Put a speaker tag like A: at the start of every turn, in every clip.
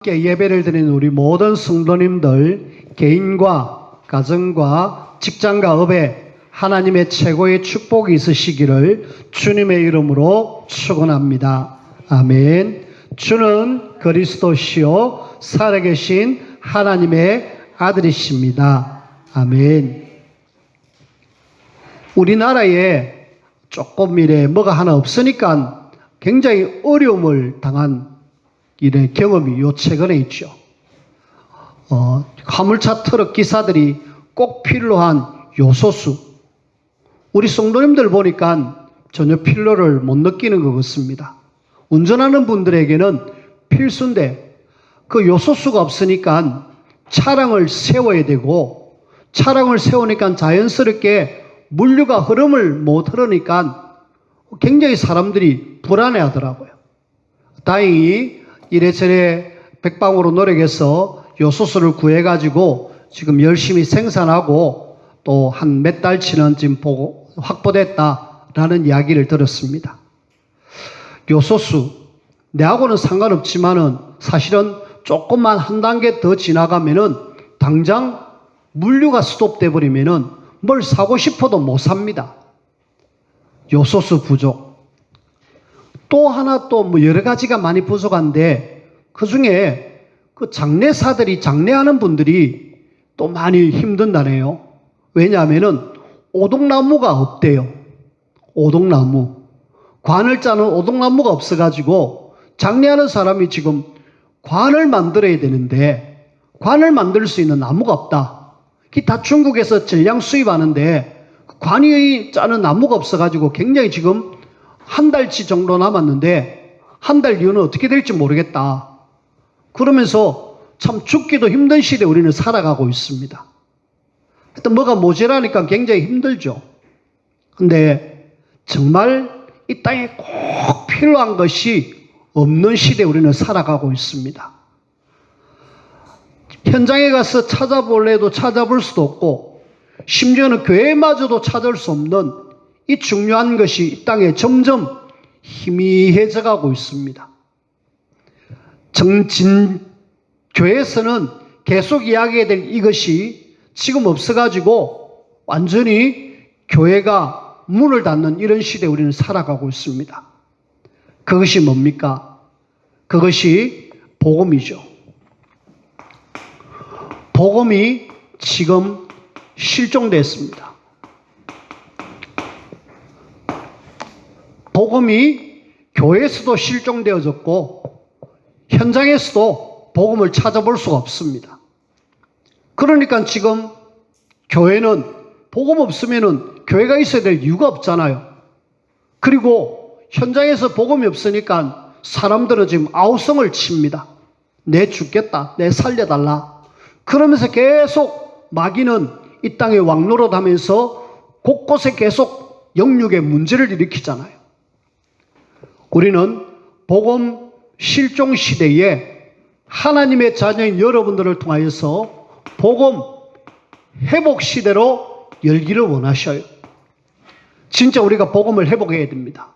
A: 함께 예배를 드리는 우리 모든 성도님들 개인과 가정과 직장과 업에 하나님의 최고의 축복이 있으시기를 주님의 이름으로 축원합니다. 아멘. 주는 그리스도시요 살아계신 하나님의 아들이십니다. 아멘. 우리나라에 조금 이래 뭐가 하나 없으니까 굉장히 어려움을 당한 이런 경험이 요 최근에 있죠. 화물차 트럭 기사들이 꼭 필요한 요소수. 우리 성도님들 보니까 전혀 필요를 못 느끼는 것 같습니다. 운전하는 분들에게는 필수인데 그 요소수가 없으니까 차량을 세워야 되고 차량을 세우니까 자연스럽게 물류가 흐름을 못 흐르니까 굉장히 사람들이 불안해 하더라고요. 다행히 이래저래 백방으로 노력해서 요소수를 구해가지고 지금 열심히 생산하고 또 한 몇 달치는 지금 확보됐다라는 이야기를 들었습니다. 요소수, 내하고는 상관없지만은 사실은 조금만 한 단계 더 지나가면은 당장 물류가 스톱돼 버리면은 뭘 사고 싶어도 못 삽니다. 요소수 부족. 또 하나 또 뭐 여러 가지가 많이 부족한데 그 중에 그 장례사들이 장례하는 분들이 또 많이 힘든다네요. 왜냐하면은 오동나무가 없대요. 오동나무. 관을 짜는 오동나무가 없어가지고 장례하는 사람이 지금 관을 만들어야 되는데 관을 만들 수 있는 나무가 없다. 다 중국에서 전량 수입하는데 관이 짜는 나무가 없어가지고 굉장히 지금 한 달치 정도 남았는데 한 달 뒤에는 어떻게 될지 모르겠다. 그러면서 참 죽기도 힘든 시대에 우리는 살아가고 있습니다. 하여튼 뭐가 모자라니까 굉장히 힘들죠. 근데 정말 이 땅에 꼭 필요한 것이 없는 시대에 우리는 살아가고 있습니다. 현장에 가서 찾아볼래도 찾아볼 수도 없고 심지어는 교회마저도 찾을 수 없는 이 중요한 것이 이 땅에 점점 희미해져 가고 있습니다. 교회에서는 계속 이야기해야 될 이것이 지금 없어가지고 완전히 교회가 문을 닫는 이런 시대에 우리는 살아가고 있습니다. 그것이 뭡니까? 그것이 복음이죠. 복음이 지금 실종됐습니다. 복음이 교회에서도 실종되어졌고 현장에서도 복음을 찾아볼 수가 없습니다. 그러니까 지금 교회는 복음 없으면은 교회가 있어야 될 이유가 없잖아요. 그리고 현장에서 복음이 없으니까 사람들은 지금 아우성을 칩니다. 내 죽겠다, 내 살려달라. 그러면서 계속 마귀는 이 땅에 왕노릇하면서 곳곳에 계속 영육의 문제를 일으키잖아요. 우리는 복음 실종 시대에 하나님의 자녀인 여러분들을 통하여서 복음 회복 시대로 열기를 원하셔요. 진짜 우리가 복음을 회복해야 됩니다.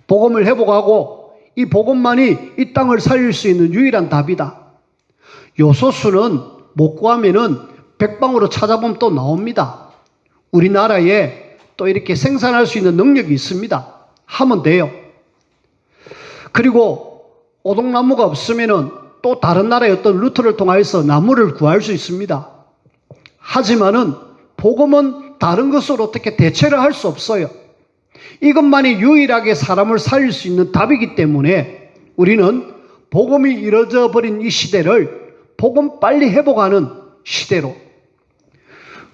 A: 복음을 회복하고 이 복음만이 이 땅을 살릴 수 있는 유일한 답이다. 요소수는 못 구하면은 백방으로 찾아보면 또 나옵니다. 우리나라에 또 이렇게 생산할 수 있는 능력이 있습니다. 하면 돼요. 그리고 오동나무가 없으면은 또 다른 나라의 어떤 루트를 통해서 나무를 구할 수 있습니다. 하지만은 복음은 다른 것으로 어떻게 대체를 할 수 없어요. 이것만이 유일하게 사람을 살릴 수 있는 답이기 때문에 우리는 복음이 이루어져 버린 이 시대를 복음 빨리 회복하는 시대로.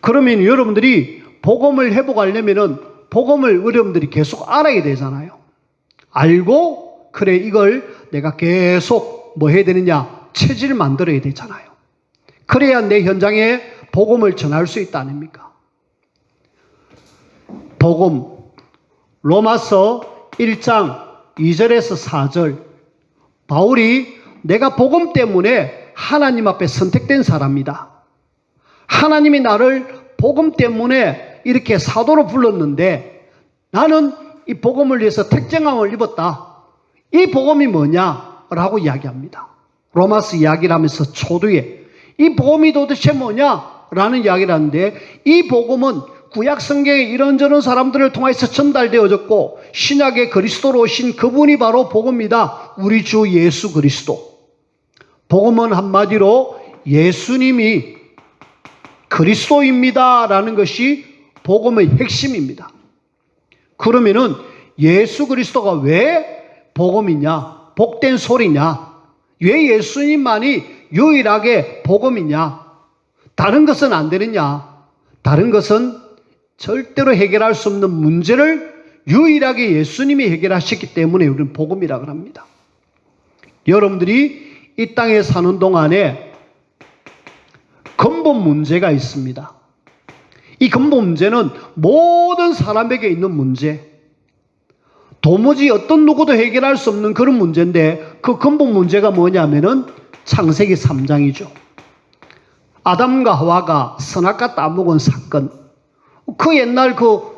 A: 그러면 여러분들이 복음을 회복하려면은 복음을 여러분들이 계속 알아야 되잖아요. 알고 그래 이걸 내가 계속 뭐 해야 되느냐? 체질을 만들어야 되잖아요. 그래야 내 현장에 복음을 전할 수 있다 아닙니까? 복음 로마서 1장 2절에서 4절 바울이 내가 복음 때문에 하나님 앞에 선택된 사람이다. 하나님이 나를 복음 때문에 이렇게 사도로 불렀는데 나는 이 복음을 위해서 택정함을 입었다. 이 복음이 뭐냐라고 이야기합니다. 로마서 이야기를 하면서 초두에 이 복음이 도대체 뭐냐라는 이야기를 하는데, 이 복음은 구약 성경에 이런저런 사람들을 통해서 전달되어졌고 신약의 그리스도로 오신 그분이 바로 복음이다. 우리 주 예수 그리스도. 복음은 한마디로 예수님이 그리스도입니다 라는 것이 복음의 핵심입니다. 그러면은 예수 그리스도가 왜 복음이냐, 복된 소리냐, 왜 예수님만이 유일하게 복음이냐, 다른 것은 안 되느냐, 다른 것은 절대로 해결할 수 없는 문제를 유일하게 예수님이 해결하셨기 때문에 우리는 복음이라고 합니다. 여러분들이 이 땅에 사는 동안에 근본 문제가 있습니다. 이 근본 문제는 모든 사람에게 있는 문제, 도무지 어떤 누구도 해결할 수 없는 그런 문제인데, 그 근본 문제가 뭐냐면은 창세기 3장이죠. 아담과 하와가 선악과 따먹은 사건. 그 옛날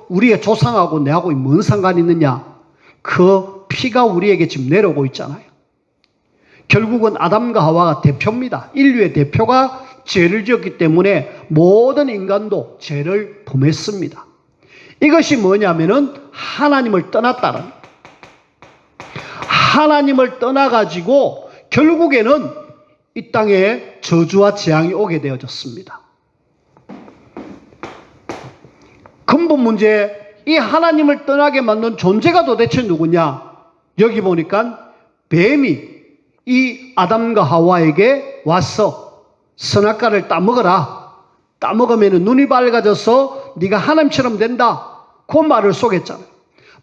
A: 우리의 조상하고 내하고 뭔 상관이 있느냐? 그 피가 우리에게 지금 내려오고 있잖아요. 결국은 아담과 하와가 대표입니다. 인류의 대표가 죄를 지었기 때문에 모든 인간도 죄를 범했습니다. 이것이 뭐냐면은 하나님을 떠났다는, 하나님을 떠나가지고 결국에는 이 땅에 저주와 재앙이 오게 되어졌습니다. 근본 문제, 이 하나님을 떠나게 만든 존재가 도대체 누구냐? 여기 보니까 뱀이 이 아담과 하와에게 와서 선악과를 따먹어라. 따먹으면 눈이 밝아져서 네가 하나님처럼 된다. 그 말을 속였잖아요.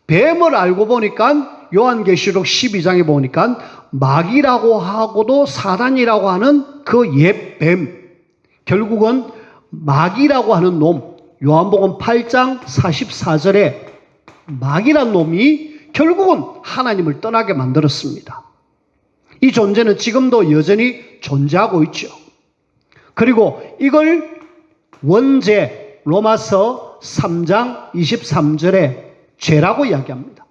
A: 뱀을 알고 보니까 요한계시록 12장에 보니까 마귀라고 하고도 사단이라고 하는 그 옛 뱀, 결국은 마귀라고 하는 놈, 요한복음 8장 44절에 마귀란 놈이 결국은 하나님을 떠나게 만들었습니다. 이 존재는 지금도 여전히 존재하고 있죠. 그리고 이걸 원죄, 로마서 3장 23절에 죄라고 이야기합니다.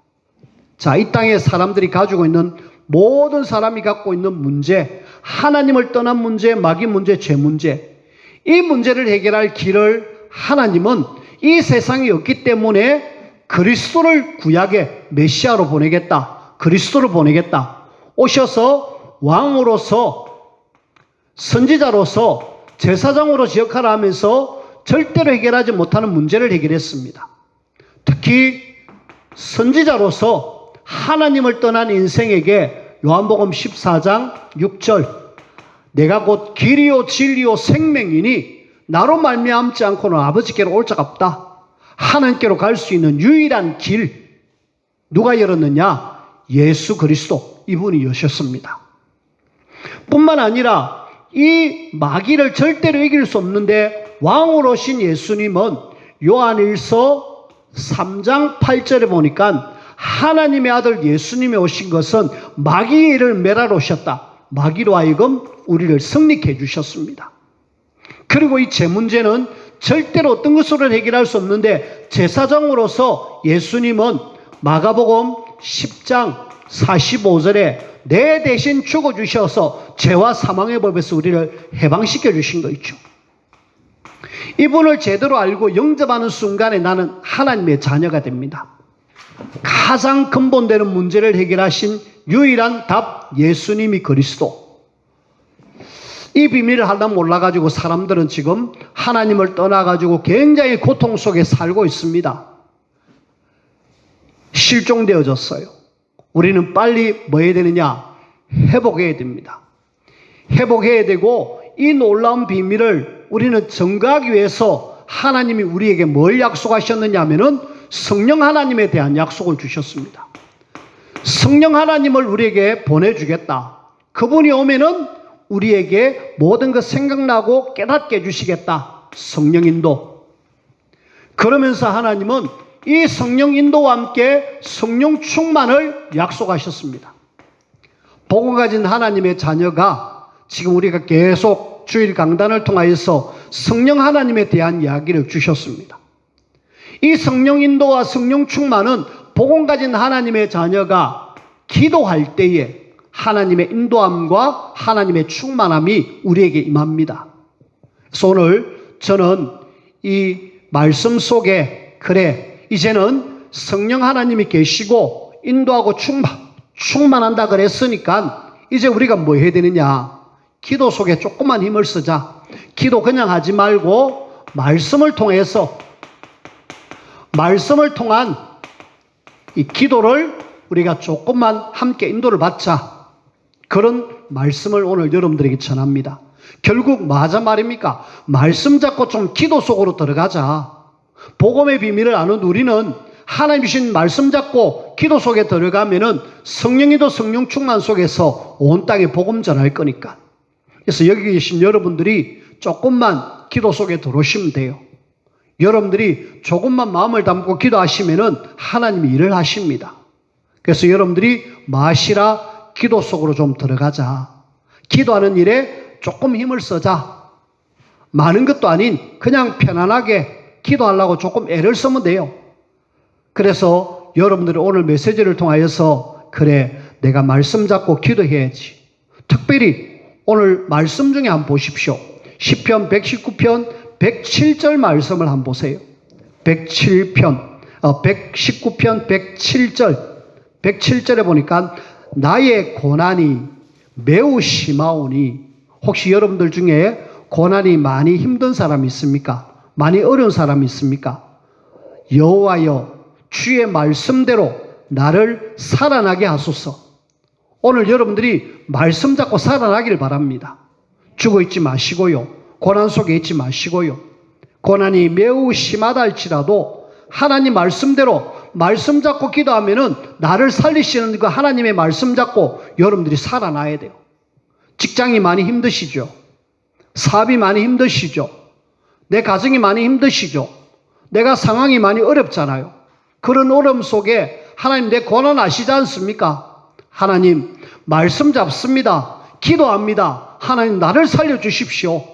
A: 자, 이 땅에 사람들이 가지고 있는, 모든 사람이 갖고 있는 문제, 하나님을 떠난 문제, 마귀 문제, 죄 문제, 이 문제를 해결할 길을 하나님은 이 세상이 없기 때문에 그리스도를 구약의 메시아로 보내겠다. 그리스도를 보내겠다. 오셔서 왕으로서, 선지자로서, 제사장으로서 역할을 하면서 절대로 해결하지 못하는 문제를 해결했습니다. 특히 선지자로서 하나님을 떠난 인생에게 요한복음 14장 6절, 내가 곧 길이요 진리요 생명이니 나로 말미암지 않고는 아버지께로 올 자가 없다. 하나님께로 갈 수 있는 유일한 길, 누가 열었느냐? 예수 그리스도, 이분이 여셨습니다. 뿐만 아니라 이 마귀를 절대로 이길 수 없는데 왕으로 오신 예수님은 요한일서 3장 8절에 보니까 하나님의 아들 예수님이 오신 것은 마귀의 일을 멸하러 오셨다. 마귀로 하여금 우리를 승리케 해주셨습니다. 그리고 이 죄 문제는 절대로 어떤 것으로 해결할 수 없는데, 제사장으로서 예수님은 마가복음 10장 45절에 내 대신 죽어주셔서 죄와 사망의 법에서 우리를 해방시켜 주신 거 있죠. 이분을 제대로 알고 영접하는 순간에 나는 하나님의 자녀가 됩니다. 가장 근본되는 문제를 해결하신 유일한 답, 예수님이 그리스도. 이 비밀을 하나 몰라가지고 사람들은 지금 하나님을 떠나가지고 굉장히 고통 속에 살고 있습니다. 실종되어졌어요. 우리는 빨리 뭐 해야 되느냐? 회복해야 됩니다. 회복해야 되고, 이 놀라운 비밀을 우리는 증거하기 위해서 하나님이 우리에게 뭘 약속하셨느냐 하면은 성령 하나님에 대한 약속을 주셨습니다. 성령 하나님을 우리에게 보내주겠다. 그분이 오면은 우리에게 모든 것 생각나고 깨닫게 해주시겠다. 성령 인도. 그러면서 하나님은 이 성령 인도와 함께 성령 충만을 약속하셨습니다. 복음 가진 하나님의 자녀가 지금 우리가 계속 주일 강단을 통하여서 성령 하나님에 대한 이야기를 주셨습니다. 이 성령 인도와 성령 충만은 복음 가진 하나님의 자녀가 기도할 때에, 하나님의 인도함과 하나님의 충만함이 우리에게 임합니다. 그래서 오늘 저는 이 말씀 속에 그래 이제는 성령 하나님이 계시고 인도하고 충만한다 그랬으니까 이제 우리가 뭐 해야 되느냐? 기도 속에 조금만 힘을 쓰자. 기도 그냥 하지 말고 말씀을 통해서 말씀을 통한 이 기도를 우리가 조금만 함께 인도를 받자. 그런 말씀을 오늘 여러분들에게 전합니다. 결국 뭐 하자 말입니까? 말씀 잡고 좀 기도 속으로 들어가자. 복음의 비밀을 아는 우리는 하나님 주신 말씀 잡고 기도 속에 들어가면은 성령이도 성령 충만 속에서 온 땅에 복음 전할 거니까. 그래서 여기 계신 여러분들이 조금만 기도 속에 들어오시면 돼요. 여러분들이 조금만 마음을 담고 기도하시면은 하나님이 일을 하십니다. 그래서 여러분들이 마시라 기도 속으로 좀 들어가자. 기도하는 일에 조금 힘을 쓰자. 많은 것도 아닌 그냥 편안하게 기도하려고 조금 애를 쓰면 돼요. 그래서 여러분들이 오늘 메시지를 통하여서 그래 내가 말씀 잡고 기도해야지. 특별히 오늘 말씀 중에 한번 보십시오. 시편 119편 107절 말씀을 한번 보세요. 119편 107절 107절에 보니까 나의 고난이 매우 심하오니 혹시 여러분들 중에 고난이 많이 힘든 사람이 있습니까? 많이 어려운 사람이 있습니까? 여호와여 주의 말씀대로 나를 살아나게 하소서. 오늘 여러분들이 말씀 잡고 살아나기를 바랍니다. 죽어 있지 마시고요. 고난 속에 있지 마시고요. 고난이 매우 심하다 할지라도 하나님 말씀대로 말씀 잡고 기도하면은 나를 살리시는 그 하나님의 말씀 잡고 여러분들이 살아나야 돼요. 직장이 많이 힘드시죠? 사업이 많이 힘드시죠? 내 가정이 많이 힘드시죠? 내가 상황이 많이 어렵잖아요. 그런 어려움 속에 하나님 내 고난 아시지 않습니까? 하나님 말씀 잡습니다. 기도합니다. 하나님 나를 살려주십시오.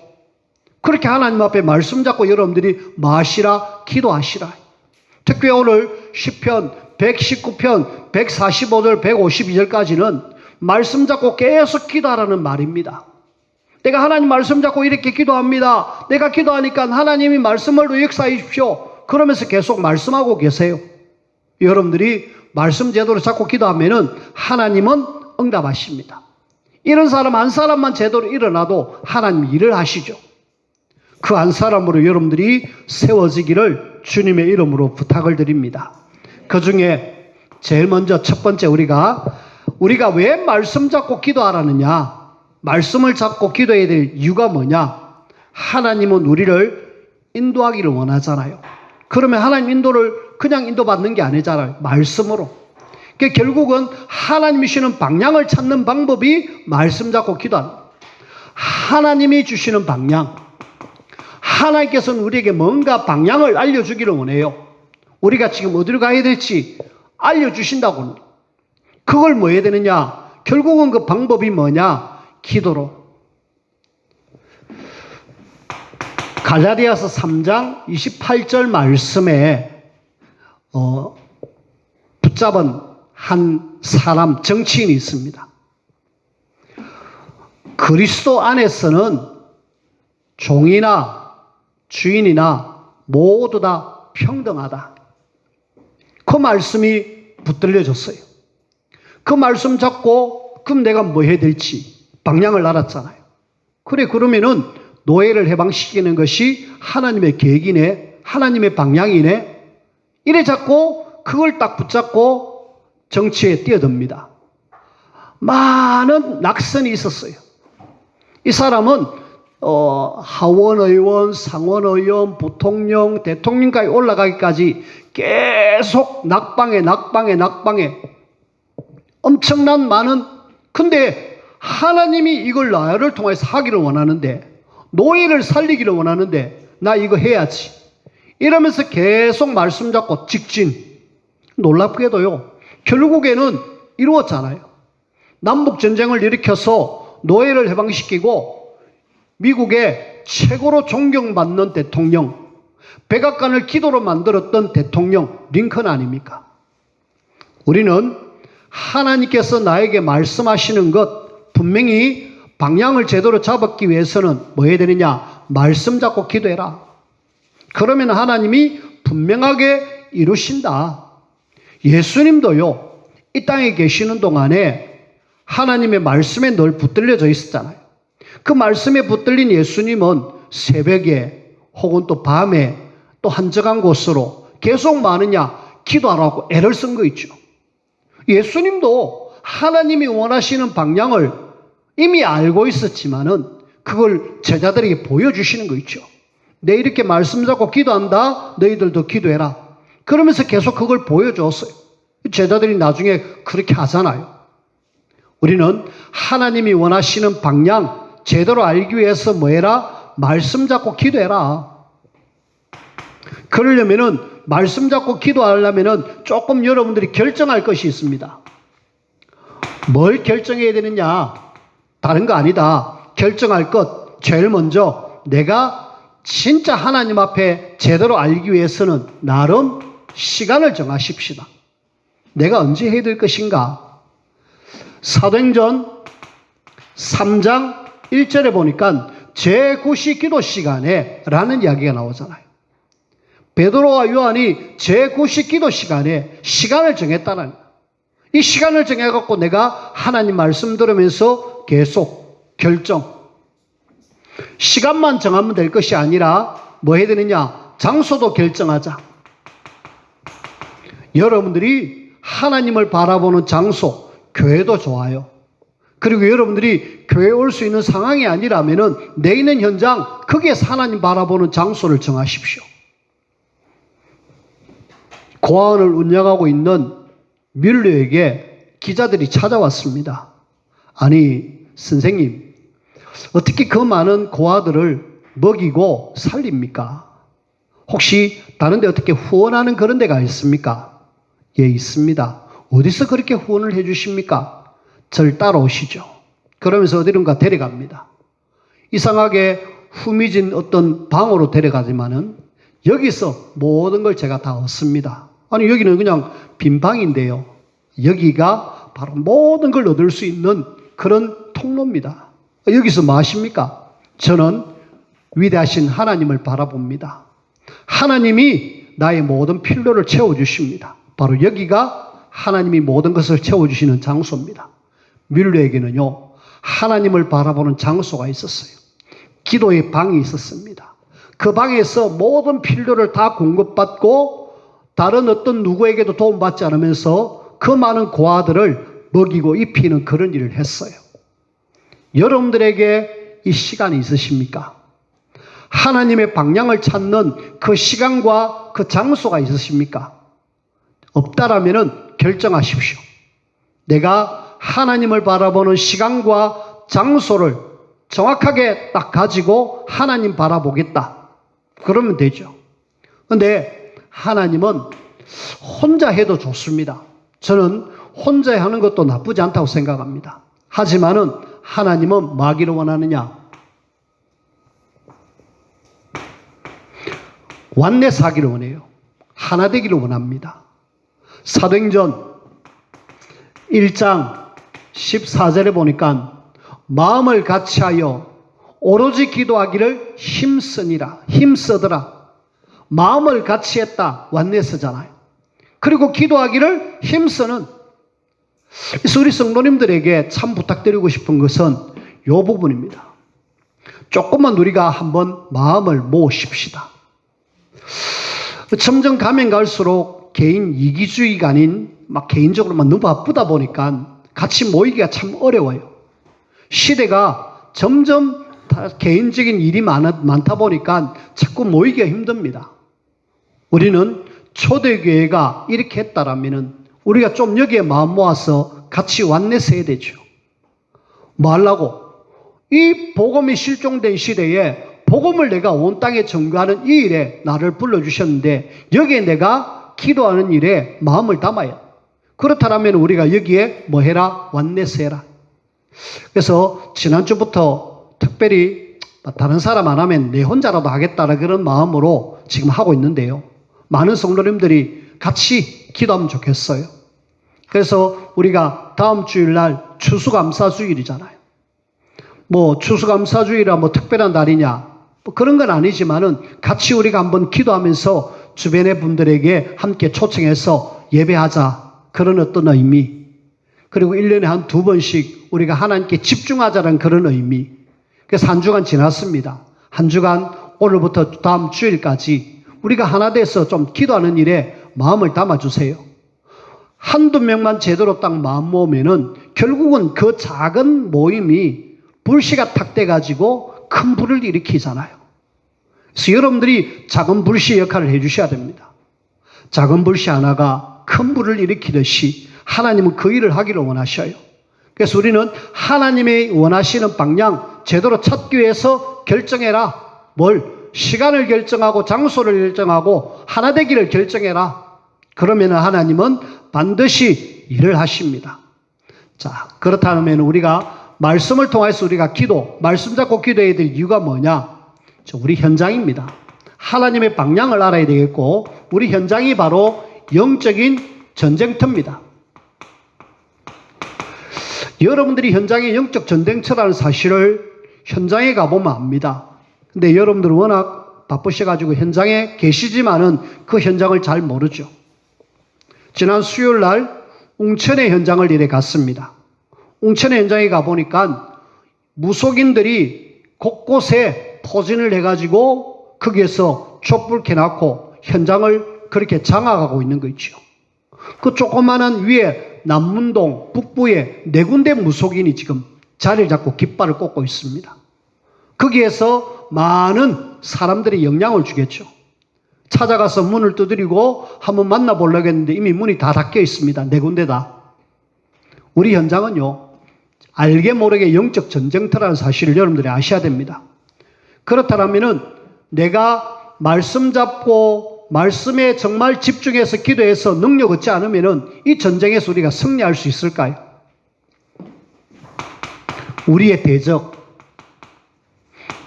A: 그렇게 하나님 앞에 말씀 잡고 여러분들이 마시라 기도하시라. 특히 오늘 시편 119편 145절 152절까지는 말씀 잡고 계속 기도하라는 말입니다. 내가 하나님 말씀 잡고 이렇게 기도합니다. 내가 기도하니까 하나님이 말씀을 역사해 주십시오. 그러면서 계속 말씀하고 계세요. 여러분들이 말씀 제대로 잡고 기도하면은 하나님은 응답하십니다. 이런 사람 한 사람만 제대로 일어나도 하나님이 일을 하시죠. 그 한 사람으로 여러분들이 세워지기를 주님의 이름으로 부탁을 드립니다. 그 중에 제일 먼저 첫 번째 우리가 왜 말씀 잡고 기도하라느냐? 말씀을 잡고 기도해야 될 이유가 뭐냐? 하나님은 우리를 인도하기를 원하잖아요. 그러면 하나님 인도를 그냥 인도받는 게 아니잖아요. 말씀으로. 그러니까 결국은 하나님이 주시는 방향을 찾는 방법이 말씀 잡고 기도하는 거예요. 하나님이 주시는 방향. 하나님께서는 우리에게 뭔가 방향을 알려주기를 원해요. 우리가 지금 어디로 가야 될지 알려주신다고 합니다. 그걸 뭐 해야 되느냐? 결국은 그 방법이 뭐냐? 기도로. 갈라디아서 3장 28절 말씀에 붙잡은 한 사람 정치인이 있습니다. 그리스도 안에서는 종이나 주인이나 모두 다 평등하다. 그 말씀이 붙들려졌어요. 그 말씀 잡고 그럼 내가 뭐 해야 될지 방향을 알았잖아요. 그래 그러면은 노예를 해방시키는 것이 하나님의 계획이네, 하나님의 방향이네. 이래 잡고 그걸 딱 붙잡고 정치에 뛰어듭니다. 많은 낙선이 있었어요. 이 사람은 하원의원, 상원의원, 부통령, 대통령까지 올라가기까지 계속 낙방에 엄청난 많은. 근데 하나님이 이걸 나를 통해서 하기를 원하는데, 노예를 살리기를 원하는데 나 이거 해야지 이러면서 계속 말씀 잡고 직진. 놀랍게도요 결국에는 이루었잖아요. 남북전쟁을 일으켜서 노예를 해방시키고 미국의 최고로 존경받는 대통령, 백악관을 기도로 만들었던 대통령 링컨 아닙니까? 우리는 하나님께서 나에게 말씀하시는 것, 분명히 방향을 제대로 잡기 위해서는 뭐 해야 되느냐? 말씀 잡고 기도해라. 그러면 하나님이 분명하게 이루신다. 예수님도요, 이 땅에 계시는 동안에 하나님의 말씀에 늘 붙들려져 있었잖아요. 그 말씀에 붙들린 예수님은 새벽에 혹은 또 밤에 또 한적한 곳으로 계속 마느냐? 기도하라고 애를 쓴 거 있죠. 예수님도 하나님이 원하시는 방향을 이미 알고 있었지만은 그걸 제자들에게 보여주시는 거 있죠. 내 이렇게 말씀 잡고 기도한다. 너희들도 기도해라. 그러면서 계속 그걸 보여줬어요. 제자들이 나중에 그렇게 하잖아요. 우리는 하나님이 원하시는 방향 제대로 알기 위해서 뭐 해라? 말씀 잡고 기도해라. 그러려면은 말씀 잡고 기도하려면은 조금 여러분들이 결정할 것이 있습니다. 뭘 결정해야 되느냐? 다른 거 아니다. 결정할 것 제일 먼저 내가 진짜 하나님 앞에 제대로 알기 위해서는 나름 시간을 정하십시다. 내가 언제 해야 될 것인가? 사도행전 3장 1절에 보니까 제9시 기도 시간에 라는 이야기가 나오잖아요. 베드로와 요한이 제9시 기도 시간에 시간을 정했다는 거예요. 이 시간을 정해갖고 내가 하나님 말씀 들으면서 계속 결정. 시간만 정하면 될 것이 아니라 뭐 해야 되느냐? 장소도 결정하자. 여러분들이 하나님을 바라보는 장소, 교회도 좋아요. 그리고 여러분들이 교회에 올 수 있는 상황이 아니라면은 내 있는 현장, 거기에서 하나님 바라보는 장소를 정하십시오. 고아원을 운영하고 있는 뮬러에게 기자들이 찾아왔습니다. 아니, 선생님, 어떻게 그 많은 고아들을 먹이고 살립니까? 혹시 다른 데 어떻게 후원하는 그런 데가 있습니까? 예, 있습니다. 어디서 그렇게 후원을 해 주십니까? 저를 따라오시죠. 그러면서 어디론가 데려갑니다. 이상하게 후미진 어떤 방으로 데려가지만은 여기서 모든 걸 제가 다 얻습니다. 아니, 여기는 그냥 빈 방인데요. 여기가 바로 모든 걸 얻을 수 있는 그런 통로입니다. 여기서 뭐 하십니까? 저는 위대하신 하나님을 바라봅니다. 하나님이 나의 모든 필요를 채워주십니다. 바로 여기가 하나님이 모든 것을 채워주시는 장소입니다. 뮬러에게는요, 하나님을 바라보는 장소가 있었어요. 기도의 방이 있었습니다. 그 방에서 모든 필요를 다 공급받고 다른 어떤 누구에게도 도움받지 않으면서 그 많은 고아들을 먹이고 입히는 그런 일을 했어요. 여러분들에게 이 시간이 있으십니까? 하나님의 방향을 찾는 그 시간과 그 장소가 있으십니까? 없다라면은 결정하십시오. 내가 하나님을 바라보는 시간과 장소를 정확하게 딱 가지고 하나님 바라보겠다. 그러면 되죠. 그런데 하나님은 혼자 해도 좋습니다. 저는 혼자 하는 것도 나쁘지 않다고 생각합니다. 하지만은 하나님은 뭐 하기를 원하느냐? 완내서 하기를 원해요. 하나 되기를 원합니다. 사도행전 1장 14절에 보니까 마음을 같이하여 오로지 기도하기를 힘쓰더라. 마음을 같이 했다. 완내서잖아요. 그리고 기도하기를 힘쓰는. 그래서 우리 성도님들에게 참 부탁드리고 싶은 것은 이 부분입니다. 조금만 우리가 한번 마음을 모으십시다. 점점 가면 갈수록 개인 이기주의가 아닌 막 개인적으로만 너무 바쁘다 보니까 같이 모이기가 참 어려워요. 시대가 점점 개인적인 일이 많다 보니까 자꾸 모이기가 힘듭니다. 우리는 초대교회가 이렇게 했다라면은 우리가 좀 여기에 마음 모아서 같이 완내서 해야 되죠. 뭐 하려고? 이 복음이 실종된 시대에 복음을 내가 온 땅에 전가하는 이 일에 나를 불러주셨는데 여기에 내가 기도하는 일에 마음을 담아야. 그렇다면 우리가 여기에 뭐 해라? 완내서 해라. 그래서 지난주부터 특별히 다른 사람 안 하면 내 혼자라도 하겠다는 그런 마음으로 지금 하고 있는데요. 많은 성도님들이 같이 기도하면 좋겠어요. 그래서 우리가 다음 주일날 추수감사주일이잖아요. 뭐 추수감사주일이라 뭐 특별한 날이냐 뭐 그런 건 아니지만은 같이 우리가 한번 기도하면서 주변의 분들에게 함께 초청해서 예배하자 그런 어떤 의미, 그리고 1년에 한 2번씩 우리가 하나님께 집중하자는 그런 의미. 그래서 한 주간 지났습니다. 한 주간 오늘부터 다음 주일까지 우리가 하나 돼서 좀 기도하는 일에 마음을 담아주세요. 한두 명만 제대로 딱 마음 모으면은 결국은 그 작은 모임이 불씨가 탁 돼가지고 큰 불을 일으키잖아요. 그래서 여러분들이 작은 불씨 역할을 해주셔야 됩니다. 작은 불씨 하나가 큰 불을 일으키듯이 하나님은 그 일을 하기를 원하셔요. 그래서 우리는 하나님의 원하시는 방향 제대로 찾기 위해서 결정해라. 뭘? 시간을 결정하고 장소를 결정하고 하나 되기를 결정해라. 그러면 하나님은 반드시 일을 하십니다. 자, 그렇다면 우리가 말씀을 통해서 우리가 말씀 잡고 기도해야 될 이유가 뭐냐? 우리 현장입니다. 하나님의 방향을 알아야 되겠고 우리 현장이 바로 영적인 전쟁터입니다. 여러분들이 현장의 영적 전쟁터라는 사실을 현장에 가보면 압니다. 근데 여러분들은 워낙 바쁘셔가지고 현장에 계시지만은 그 현장을 잘 모르죠. 지난 수요일 날 웅천의 현장을 이래 갔습니다. 웅천의 현장에 가보니까 무속인들이 곳곳에 포진을 해가지고 거기에서 촛불 켜놓고 현장을 그렇게 장악하고 있는 거 있죠. 그 조그마한 위에 남문동 북부에 4군데 무속인이 지금 자리를 잡고 깃발을 꽂고 있습니다. 거기에서 많은 사람들이 영향을 주겠죠. 찾아가서 문을 두드리고 한번 만나보려고 했는데 이미 문이 다 닫혀 있습니다. 4군데 다. 우리 현장은요, 알게 모르게 영적 전쟁터라는 사실을 여러분들이 아셔야 됩니다. 그렇다면은 내가 말씀 잡고 말씀에 정말 집중해서 기도해서 능력 얻지 않으면은 이 전쟁에서 우리가 승리할 수 있을까요? 우리의 대적,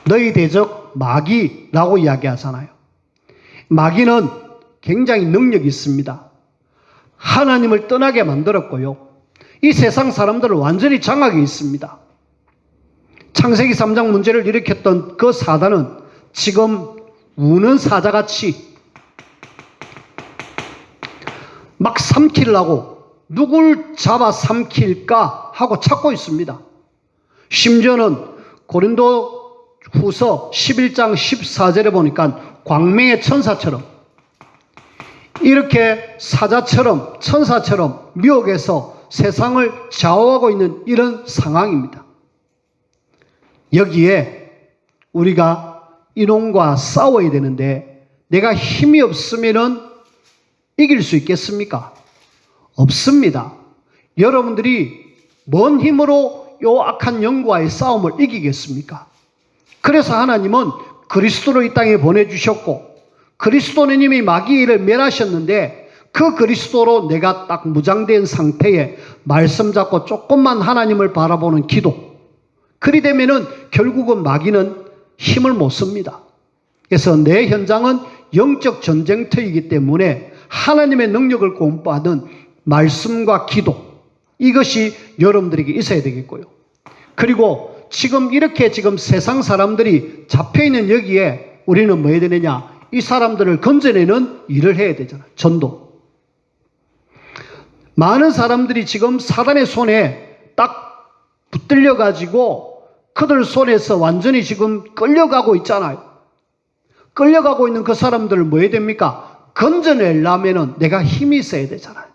A: 너희 대적 마귀라고 이야기하잖아요. 마귀는 굉장히 능력이 있습니다. 하나님을 떠나게 만들었고요. 이 세상 사람들을 완전히 장악해 있습니다. 창세기 3장 문제를 일으켰던 그 사단은 지금 우는 사자같이 막 삼키려고 누굴 잡아 삼킬까 하고 찾고 있습니다. 심지어는 고린도 후서 11장 14절에 보니까 광명의 천사처럼 이렇게 사자처럼 천사처럼 미혹해서 세상을 좌우하고 있는 이런 상황입니다. 여기에 우리가 이놈과 싸워야 되는데 내가 힘이 없으면은 이길 수 있겠습니까? 없습니다. 여러분들이 뭔 힘으로 요 악한 영과의 싸움을 이기겠습니까? 그래서 하나님은 그리스도를 이 땅에 보내주셨고 그리스도는 이미 마귀를 멸하셨는데 그 그리스도로 내가 딱 무장된 상태에 말씀 잡고 조금만 하나님을 바라보는 기도. 그리 되면은 결국은 마귀는 힘을 못 씁니다. 그래서 내 현장은 영적 전쟁터이기 때문에 하나님의 능력을 공부하는 말씀과 기도. 이것이 여러분들에게 있어야 되겠고요. 그리고 지금 세상 사람들이 잡혀있는 여기에 우리는 뭐 해야 되느냐? 이 사람들을 건져내는 일을 해야 되잖아요. 전도. 많은 사람들이 지금 사단의 손에 딱 붙들려가지고 그들 손에서 완전히 지금 끌려가고 있잖아요. 끌려가고 있는 그 사람들을 뭐 해야 됩니까? 건져내려면은 내가 힘이 있어야 되잖아요.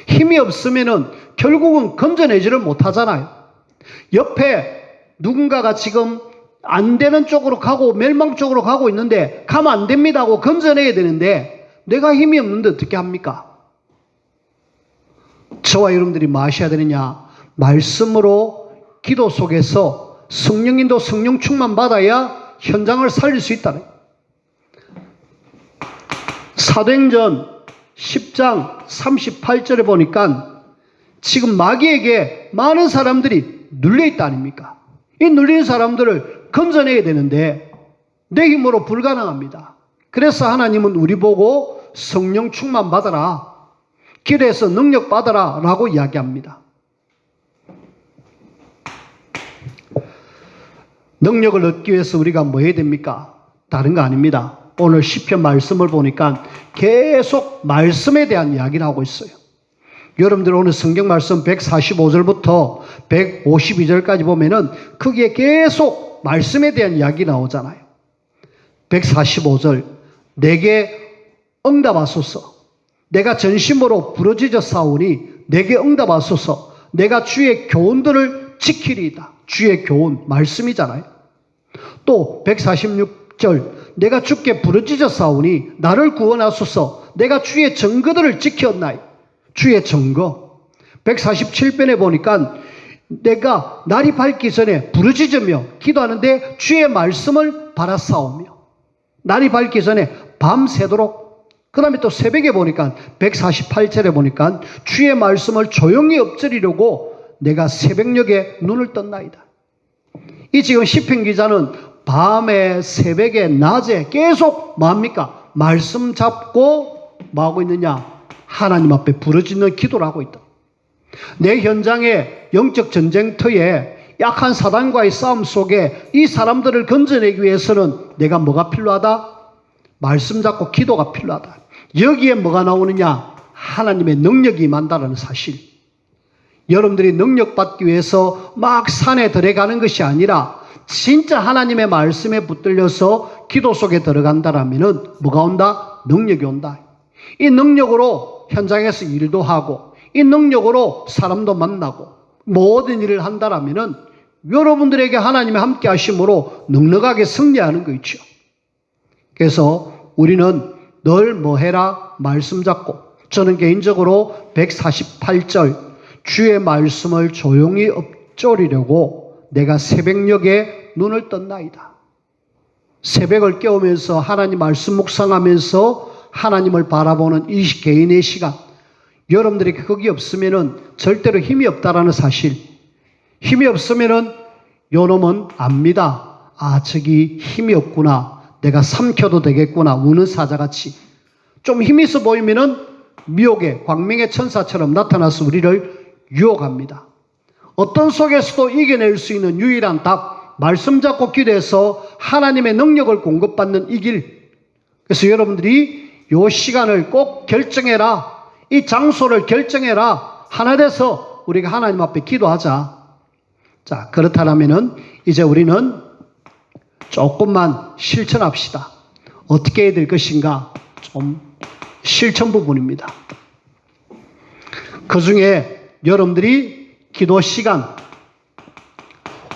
A: 힘이 없으면은 결국은 건져내지를 못하잖아요. 옆에 누군가가 지금 안 되는 쪽으로 가고 멸망 쪽으로 가고 있는데 가면 안 됩니다 하고 건져내야 되는데 내가 힘이 없는데 어떻게 합니까? 저와 여러분들이 뭐 하셔야 되느냐? 말씀으로 기도 속에서 성령인도 성령 충만 받아야 현장을 살릴 수 있다는 거예요. 사도행전 10장 38절에 보니까 지금 마귀에게 많은 사람들이 눌려있다 아닙니까? 이 눌린 사람들을 건져내야 되는데 내 힘으로 불가능합니다. 그래서 하나님은 우리 보고 성령 충만 받아라. 기도해서 능력 받아라 라고 이야기합니다. 능력을 얻기 위해서 우리가 뭐 해야 됩니까? 다른 거 아닙니다. 오늘 시편 말씀을 보니까 계속 말씀에 대한 이야기를 하고 있어요. 여러분들 오늘 성경 말씀 145절부터 152절까지 보면은 거기에 계속 말씀에 대한 이야기 나오잖아요. 145절, 내게 응답하소서. 내가 전심으로 부르짖어 싸우니 내게 응답하소서. 내가 주의 교훈들을 지키리이다. 주의 교훈, 말씀이잖아요. 또 146절, 내가 주께 부르짖어 싸우니 나를 구원하소서. 내가 주의 증거들을 지켰나이. 주의 증거. 147편에 보니까 내가 날이 밝기 전에 부르짖으며 기도하는데 주의 말씀을 바라싸우며, 날이 밝기 전에 밤새도록. 그 다음에 또 새벽에 보니까 148절에 보니까 주의 말씀을 조용히 엎드리려고 내가 새벽녘에 눈을 떴나이다. 이 지금 시편 기자는 밤에, 새벽에, 낮에 계속 뭐합니까? 말씀 잡고 뭐하고 있느냐? 하나님 앞에 부르짖는 기도를 하고 있다. 내 현장의 영적 전쟁터에 약한 사단과의 싸움 속에 이 사람들을 건져내기 위해서는 내가 뭐가 필요하다? 말씀 잡고 기도가 필요하다. 여기에 뭐가 나오느냐? 하나님의 능력이 임한다는 사실. 여러분들이 능력 받기 위해서 막 산에 들어가는 것이 아니라 진짜 하나님의 말씀에 붙들려서 기도 속에 들어간다라면은 뭐가 온다? 능력이 온다. 이 능력으로 현장에서 일도 하고, 이 능력으로 사람도 만나고, 모든 일을 한다라면은 여러분들에게 하나님의 함께 하심으로 넉넉하게 승리하는 거 있죠. 그래서 우리는 늘 뭐 해라? 말씀 잡고. 저는 개인적으로 148절 주의 말씀을 조용히 엎조리려고 내가 새벽녘에 눈을 떴나이다. 새벽을 깨우면서 하나님 말씀 묵상하면서 하나님을 바라보는 이 개인의 시간. 여러분들이 거기 없으면은 절대로 힘이 없다라는 사실. 힘이 없으면은 요놈은 압니다. 아, 저기 힘이 없구나. 내가 삼켜도 되겠구나. 우는 사자같이. 좀 힘이 있어 보이면은 미혹의 광명의 천사처럼 나타나서 우리를 유혹합니다. 어떤 속에서도 이겨낼 수 있는 유일한 답, 말씀 잡고 기도해서 하나님의 능력을 공급받는 이 길. 그래서 여러분들이 이 시간을 꼭 결정해라. 이 장소를 결정해라. 하나 돼서 우리가 하나님 앞에 기도하자. 자, 그렇다면은 이제 우리는 조금만 실천합시다. 어떻게 해야 될 것인가? 좀 실천 부분입니다. 그 중에 여러분들이 기도 시간,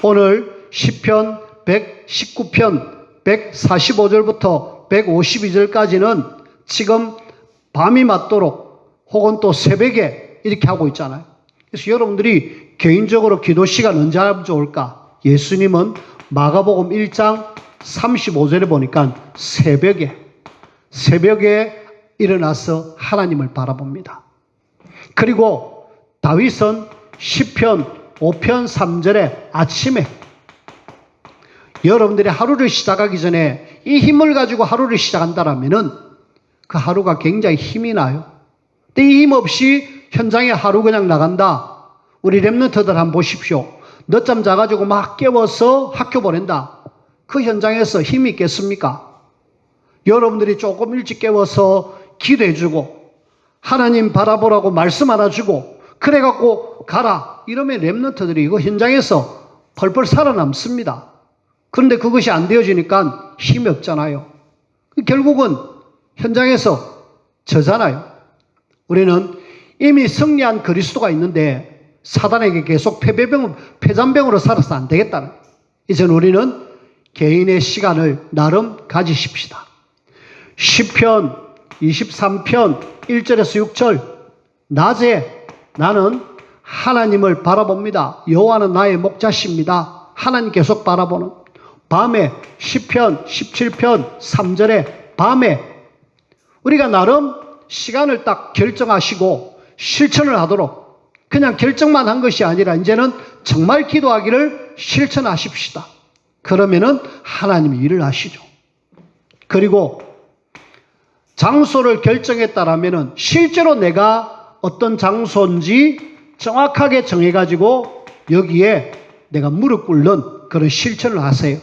A: 오늘 시편 119편 145절부터 152절까지는 지금 밤이 맞도록 혹은 또 새벽에 이렇게 하고 있잖아요. 그래서 여러분들이 개인적으로 기도 시간 언제 하면 좋을까? 예수님은 마가복음 1장 35절에 보니까 새벽에 일어나서 하나님을 바라봅니다. 그리고 다윗은 시편 5편 3절에 아침에, 여러분들이 하루를 시작하기 전에 이 힘을 가지고 하루를 시작한다라면은 그 하루가 굉장히 힘이 나요. 근데 이 힘 없이 현장에 하루 그냥 나간다. 우리 랩런트들 한번 보십시오. 늦잠 자가지고 막 깨워서 학교 보낸다. 그 현장에서 힘이 있겠습니까? 여러분들이 조금 일찍 깨워서 기도해주고 하나님 바라보라고 말씀 하나 주고 그래갖고 가라. 이러면 랩런트들이 이거 현장에서 펄펄 살아남습니다. 그런데 그것이 안 되어지니까 힘이 없잖아요. 결국은 현장에서 져잖아요. 우리는 이미 승리한 그리스도가 있는데 사단에게 계속 패잔병으로 살아서 안 되겠다는. 이제 우리는 개인의 시간을 나름 가지십시다. 시편 23편 1절에서 6절, 낮에 나는 하나님을 바라봅니다. 여호와는 나의 목자십니다. 하나님 계속 바라보는. 밤에 시편 17편 3절에 밤에 우리가 나름 시간을 딱 결정하시고 실천을 하도록, 그냥 결정만 한 것이 아니라 이제는 정말 기도하기를 실천하십시다. 그러면은 하나님이 일을 하시죠. 그리고 장소를 결정했다라면은 실제로 내가 어떤 장소인지 정확하게 정해가지고 여기에 내가 무릎 꿇는 그런 실천을 하세요.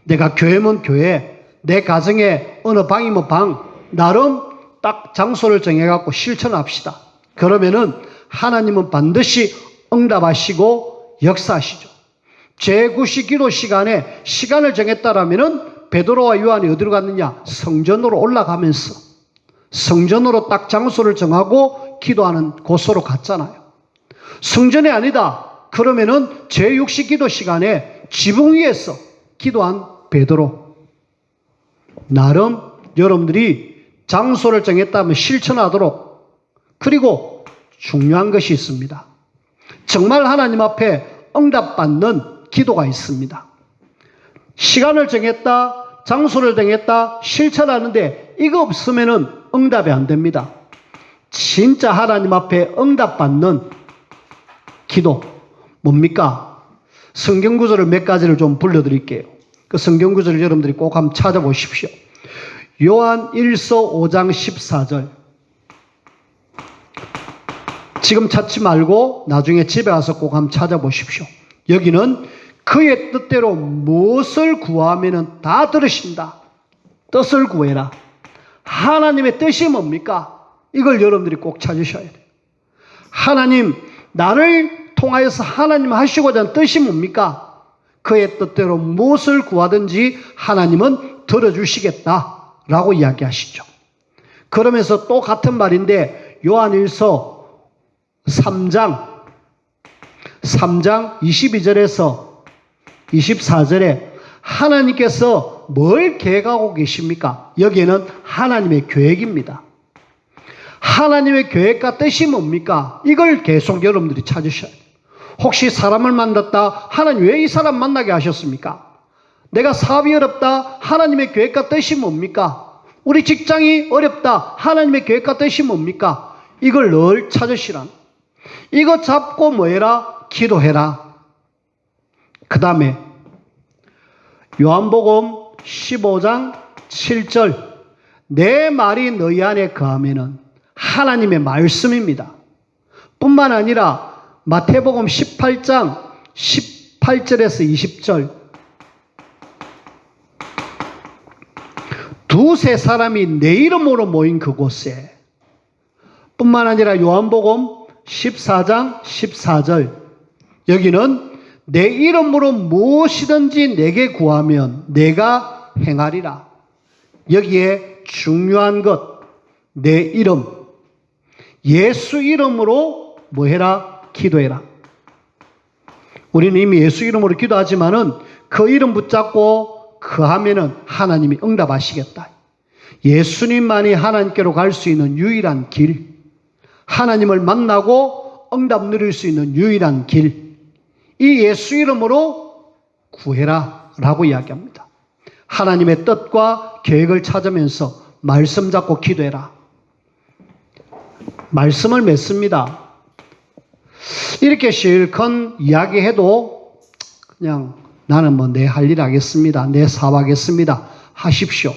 A: 내가 교회면 교회, 내 가정에 어느 방이면 방, 나름 딱 장소를 정해갖고 실천합시다. 그러면은 하나님은 반드시 응답하시고 역사하시죠. 제9시 기도 시간에 시간을 정했다라면은 베드로와 요한이 어디로 갔느냐? 성전으로 올라가면서 성전으로 딱 장소를 정하고 기도하는 곳으로 갔잖아요. 성전이 아니다. 그러면은 제6시 기도 시간에 지붕 위에서 기도한 베드로. 나름 여러분들이 장소를 정했다면 실천하도록. 그리고 중요한 것이 있습니다. 정말 하나님 앞에 응답받는 기도가 있습니다. 시간을 정했다, 장소를 정했다, 실천하는데 이거 없으면은 응답이 안 됩니다. 진짜 하나님 앞에 응답받는 기도 뭡니까? 성경 구절을 몇 가지를 좀 불러드릴게요. 그 성경 구절을 여러분들이 꼭 한번 찾아보십시오. 요한 1서 5장 14절. 지금 찾지 말고 나중에 집에 가서 꼭 한번 찾아보십시오. 여기는 그의 뜻대로 무엇을 구하면 다 들으신다. 뜻을 구해라. 하나님의 뜻이 뭡니까? 이걸 여러분들이 꼭 찾으셔야 돼요. 하나님, 나를 통하여서 하나님 하시고자 하는 뜻이 뭡니까? 그의 뜻대로 무엇을 구하든지 하나님은 들어주시겠다라고 이야기하시죠. 그러면서 또 같은 말인데 요한일서 3장 22절에서 24절에 하나님께서 뭘 계획하고 계십니까? 여기에는 하나님의 계획입니다. 하나님의 계획과 뜻이 뭡니까? 이걸 계속 여러분들이 찾으셔야 돼요. 혹시 사람을 만났다. 하나님 왜 이 사람 만나게 하셨습니까? 내가 사업이 어렵다. 하나님의 계획과 뜻이 뭡니까? 우리 직장이 어렵다. 하나님의 계획과 뜻이 뭡니까? 이걸 늘 찾으시란. 이거 잡고 뭐 해라? 기도해라. 그 다음에 요한복음 15장 7절. 내 말이 너희 안에 거하면은 하나님의 말씀입니다. 뿐만 아니라 마태복음 18장 18절에서 20절. 두세 사람이 내 이름으로 모인 그곳에. 뿐만 아니라 요한복음 14장 14절. 여기는 내 이름으로 무엇이든지 내게 구하면 내가 행하리라. 여기에 중요한 것, 내 이름. 예수 이름으로 뭐 해라? 기도해라. 우리는 이미 예수 이름으로 기도하지만은 그 이름 붙잡고 그 하면은 하나님이 응답하시겠다. 예수님만이 하나님께로 갈 수 있는 유일한 길. 하나님을 만나고 응답 누릴 수 있는 유일한 길. 이 예수 이름으로 구해라 라고 이야기합니다. 하나님의 뜻과 계획을 찾으면서 말씀 잡고 기도해라. 말씀을 맺습니다. 이렇게 실컷 이야기해도 그냥 나는 뭐 내 할 일 하겠습니다. 내 사업 하겠습니다. 하십시오.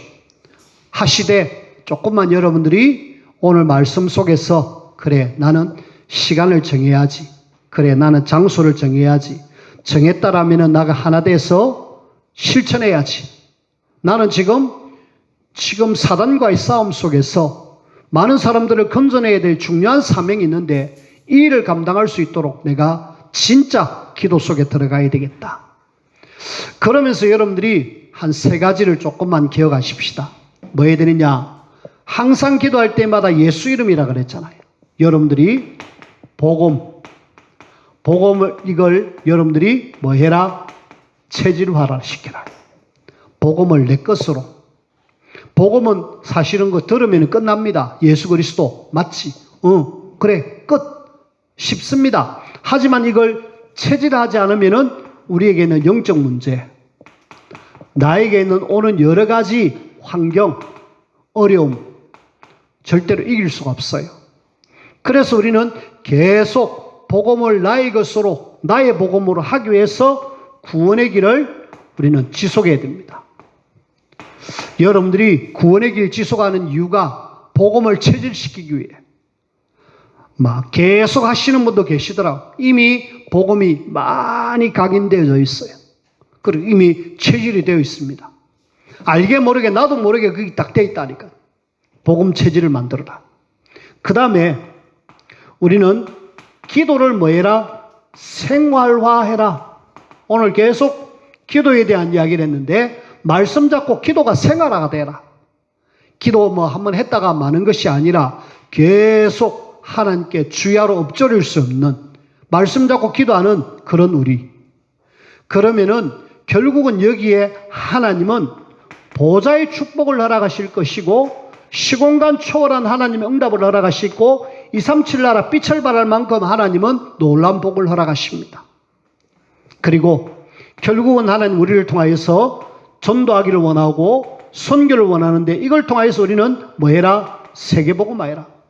A: 하시되 조금만 여러분들이 오늘 말씀 속에서 그래 나는 시간을 정해야지. 그래 나는 장소를 정해야지. 정했다라면 나가 하나 돼서 실천해야지. 나는 지금 사단과의 싸움 속에서 많은 사람들을 건져내야 될 중요한 사명이 있는데 이 일을 감당할 수 있도록 내가 진짜 기도 속에 들어가야 되겠다. 그러면서 여러분들이 한 3가지를 조금만 기억하십시다. 뭐 해야 되느냐? 항상 기도할 때마다 예수 이름이라 그랬잖아요. 여러분들이 복음을 이걸 여러분들이 뭐 해라? 체질화를 시켜라. 복음을 내 것으로. 복음은 사실은 거 들으면 끝납니다. 예수 그리스도 맞지? 그래 끝. 쉽습니다. 하지만 이걸 체질하지 않으면은 우리에게는 영적 문제, 나에게는 오는 여러 가지 환경, 어려움 절대로 이길 수가 없어요. 그래서 우리는 계속 복음을 나의 것으로, 나의 복음으로 하기 위해서 구원의 길을 우리는 지속해야 됩니다. 여러분들이 구원의 길 지속하는 이유가 복음을 체질시키기 위해. 막 계속 하시는 분도 계시더라고요. 이미 복음이 많이 각인되어져 있어요. 그리고 이미 체질이 되어 있습니다. 알게 모르게 나도 모르게 그게 딱 되어 있다니까. 복음 체질을 만들어라. 그 다음에 우리는 기도를 뭐 해라? 생활화해라. 오늘 계속 기도에 대한 이야기를 했는데 말씀 잡고 기도가 생활화가 되라. 기도 뭐 한번 했다가 마는 것이 아니라 계속 하나님께 주야로 엎드릴 수 없는 말씀 잡고 기도하는 그런 우리. 그러면은 결국은 여기에 하나님은 보좌의 축복을 허락하실 것이고 시공간 초월한 하나님의 응답을 허락하시고 237 나라 빛을 발할 만큼 하나님은 놀라운 복을 허락하십니다. 그리고 결국은 하나님 우리를 통하여서 전도하기를 원하고 선교를 원하는데 이걸 통하여서 우리는 뭐해라? 세계복음화해라.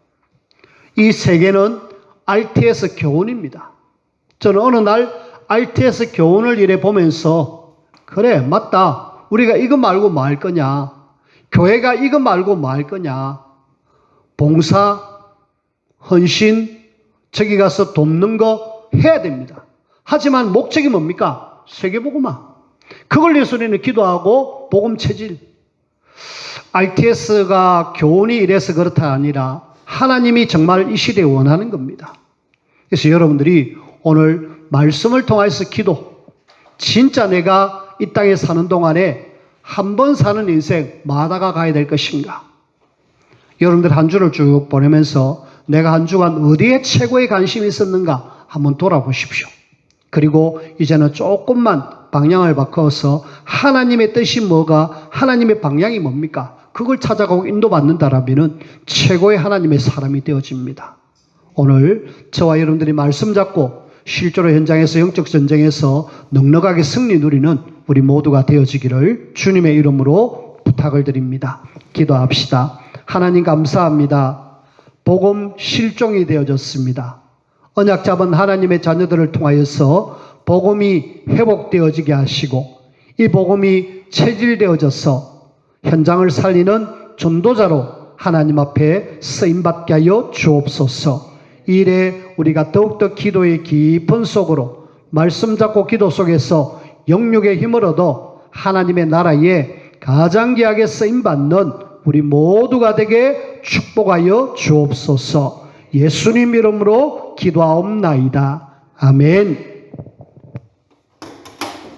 A: 이 세계는 RTS 교훈입니다. 저는 어느 날 RTS 교훈을 이래 보면서 그래 맞다. 우리가 이거 말고 뭐 할 거냐. 교회가 이거 말고 뭐 할 거냐. 봉사, 헌신, 저기 가서 돕는 거 해야 됩니다. 하지만 목적이 뭡니까? 세계복음화. 그걸 위해서 우리는 기도하고 복음 체질. RTS가 교훈이 이래서 그렇다 아니라 하나님이 정말 이 시대에 원하는 겁니다. 그래서 여러분들이 오늘 말씀을 통해서 기도, 진짜 내가 이 땅에 사는 동안에 한 번 사는 인생 마다가 가야 될 것인가? 여러분들 한 주를 쭉 보내면서 내가 한 주간 어디에 최고의 관심이 있었는가 한번 돌아보십시오. 그리고 이제는 조금만 방향을 바꿔서 하나님의 뜻이 뭐가, 하나님의 방향이 뭡니까? 그걸 찾아가고 인도받는다라면 최고의 하나님의 사람이 되어집니다. 오늘 저와 여러분들이 말씀 잡고 실제로 현장에서 영적 전쟁에서 넉넉하게 승리 누리는 우리 모두가 되어지기를 주님의 이름으로 부탁을 드립니다. 기도합시다. 하나님 감사합니다. 복음 실종이 되어졌습니다. 언약 잡은 하나님의 자녀들을 통하여서 복음이 회복되어지게 하시고 이 복음이 체질되어져서 현장을 살리는 전도자로 하나님 앞에 쓰임받게 하여 주옵소서. 이 일에 우리가 더욱더 기도의 깊은 속으로 말씀 잡고 기도 속에서 영육의 힘을 얻어 하나님의 나라에 가장 귀하게 쓰임받는 우리 모두가 되게 축복하여 주옵소서. 예수님 이름으로 기도하옵나이다. 아멘.